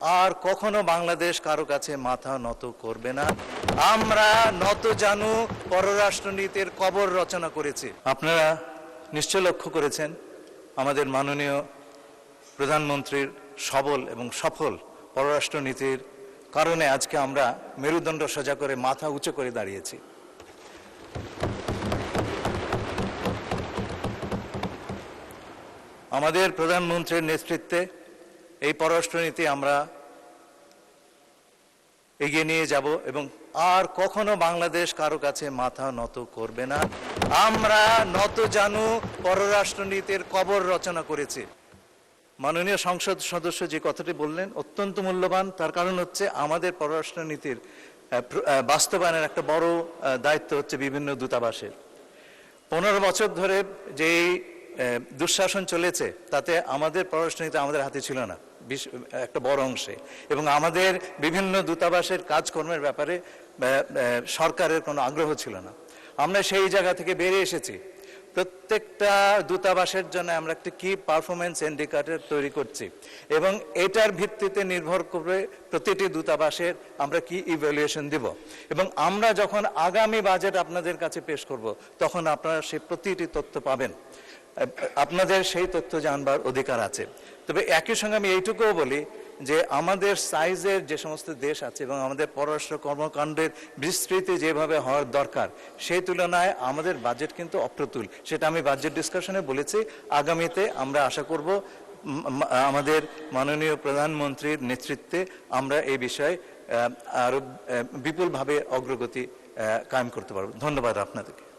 আর কখনো বাংলাদেশ কারো কাছে মাথা নত করবে না। আমরা নত জানু পররাষ্ট্রনীতির কবর রচনা করেছি। আপনারা নিশ্চয় লক্ষ্য করেছেন আমাদের মাননীয় প্রধানমন্ত্রীর সবল এবং সফল পররাষ্ট্রনীতির কারণে আজকে আমরা মেরুদণ্ড সোজা করে মাথা উঁচু করে দাঁড়িয়েছি। আমাদের প্রধানমন্ত্রীর নেতৃত্বে এই পররাষ্ট্রনীতি আমরা এগিয়ে নিয়ে যাব এবং আর কখনো বাংলাদেশ কারো কাছে মাথা নত করবে না। আমরা নত জানু পররাষ্ট্রনীতির কবর রচনা করেছি। মাননীয় সংসদ সদস্য যে কথাটি বললেন অত্যন্ত মূল্যবান। তার কারণ হচ্ছে আমাদের পররাষ্ট্রনীতির বাস্তবায়নের একটা বড় দায়িত্ব হচ্ছে বিভিন্ন দূতাবাসের। 15 বছর ধরে যেই দুঃশাসন চলেছে তাতে আমাদের পররাষ্ট্রনীতি আমাদের হাতে ছিল না একটা বড় অংশে, এবং আমাদের বিভিন্ন দূতাবাসের কাজকর্মের ব্যাপারে সরকারের কোনো আগ্রহ ছিল না। আমরা সেই জায়গা থেকে বেরিয়ে এসেছি। প্রত্যেকটা দূতাবাসের জন্য আমরা একটা কি পারফরমেন্স ইন্ডিকেটর তৈরি করছি এবং এটার ভিত্তিতে নির্ভর করে প্রতিটি দূতাবাসের আমরা কি ইভ্যালুয়েশন দেব, এবং আমরা যখন আগামী বাজেট আপনাদের কাছে পেশ করব তখন আপনারা সেই প্রতিটি তথ্য পাবেন। আপনাদের সেই তথ্য জানবার অধিকার আছে। তবে একই সঙ্গে আমি এইটুকুও বলি যে আমাদের সাইজের যে সমস্ত দেশ আছে এবং আমাদের পররাষ্ট্র কর্মকাণ্ডের বিস্তৃতি যেভাবে হওয়ার দরকার সেই তুলনায় আমাদের বাজেট কিন্তু অপ্রতুল। সেটা আমি বাজেট ডিসকাশনে বলেছি। আগামীতে আমরা আশা করব আমাদের মাননীয় প্রধানমন্ত্রীর নেতৃত্বে আমরা এই বিষয়ে আরো বিপুলভাবে অগ্রগতি কায়েম করতে পারব। ধন্যবাদ আপনাদেরকে।